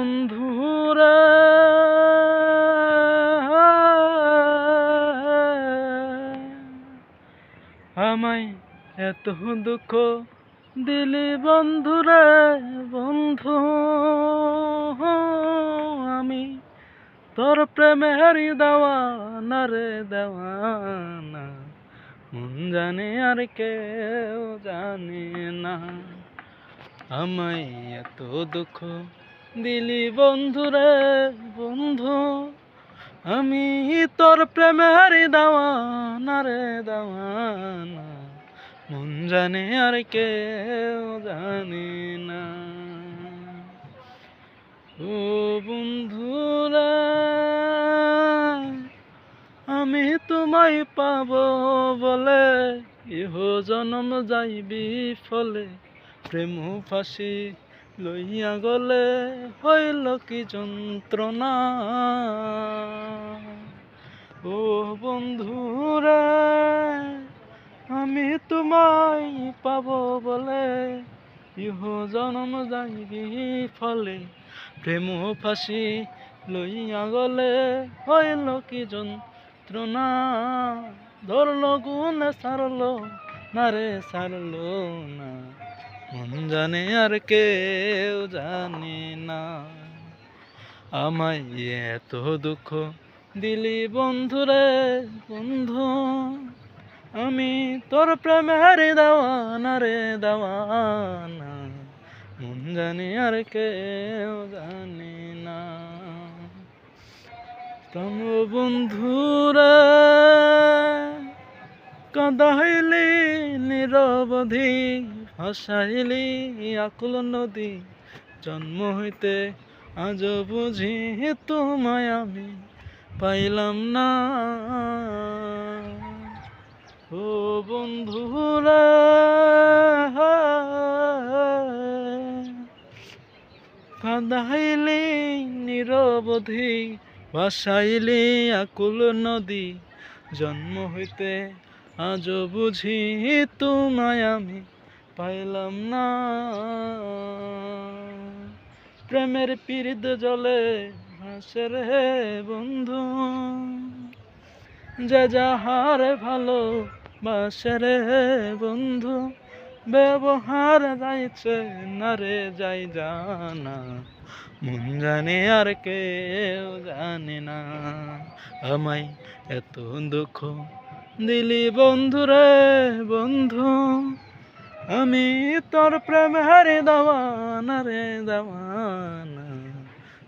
বন্ধুরা আমায় এত দুঃখ দিলি বন্ধুরে বন্ধু আমি তোর প্রেমের দেওয়ানা রে দেওয়ানা মন জানে আর কেউ জানে না আমায় এত দুঃখ দিলি বন্ধুরে বন্ধু আমি তোর প্রেমের দেওয়ানা রে দেওয়ানা মন জানে আর কেউ জানে না ও বন্ধুরা আমি তোমায় পাবো বলে ইহ জনম যাইবি ফলে প্রেম ফাঁসি লইয়া গলে হইল কি যন্ত্রণা ও বন্ধুরা আমি তোমায় পাবো বলে ইহ জনম যাইবি ফলে প্রেম ফাঁসি লইয়া গলে হইল কি যন্ত্রণা ধরলো গুনে সারলো না রে সারলো না মন জানে আর কেউ জানে না আমায় এত দুঃখ দিলি বন্ধুরে বন্ধু আমি তোর প্রেমের দেওয়ানা রে দেওয়ানা মন জানে আর কেউ জানে না প্রাণ বন্ধুরা কাঁদাইলি নিরবধি হাসাইলি আকুল নদী জন্ম হইতে আজ বুঝি তোমায় আমি পাইলাম না ও বন্ধুরা কাঁদাইলি নিরবধি ভাসাইলি আকুল নদী জন্ম হইতে আজ বুঝি তোমায় আমি পাইলাম না প্রেমের পীড়িত জলে ভাসে রে বন্ধু যে যাহার ভালো বাসে রে বন্ধু ব্যবহার যাইছে না রে যাই জানা মন জানে আর কেউ জানে না আমায় এত দুঃখ দিলি বন্ধুরে বন্ধু আমি তোর প্রেমের দেওয়ানা রে দেওয়ানা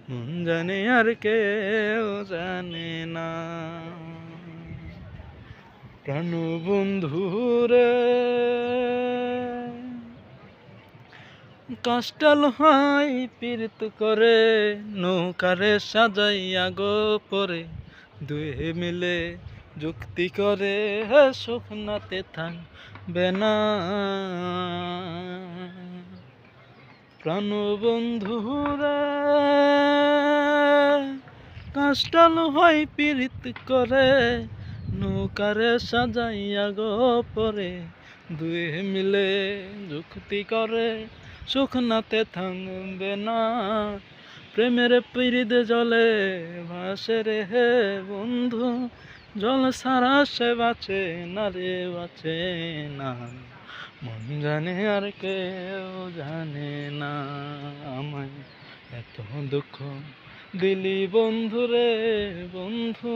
মন জানে আর কেউ জানে না প্রাণ বন্ধুরে কাষ্টাল হয় পীড়িত করে নৌকারে সাজাইয়া গো পরে দুয়ে মিলে যুক্তি করে শুকনাতে থাকবে না প্রাণ বন্ধুরা কাষ্টাল হয় পীড়িত করে নৌকারে সাজাইয়া গো পরে দুয়ে মিলে যুক্তি করে শুকনাতে থাকবে না প্রেমের পীড়িত জলে ভাসে রে হে বন্ধু জল সারা সে বাঁচে না রে বাঁচে না মন জানে আর কেউ জানে না আমায় এত দুঃখ দিলি বন্ধুরে বন্ধু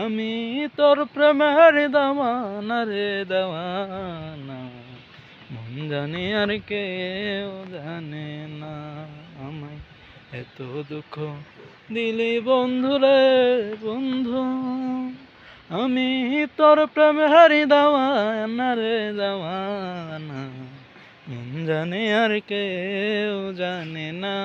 আমি তোর প্রেমের দেওয়ানা রে দেওয়ানা মন জানে আর কেউ জানে না আমায় এত দুঃখ দিলি বন্ধুরে বন্ধু আমি তোর প্রেমের দেওয়ানা রে দেওয়ানা মন জানে আর কেউ জানে না।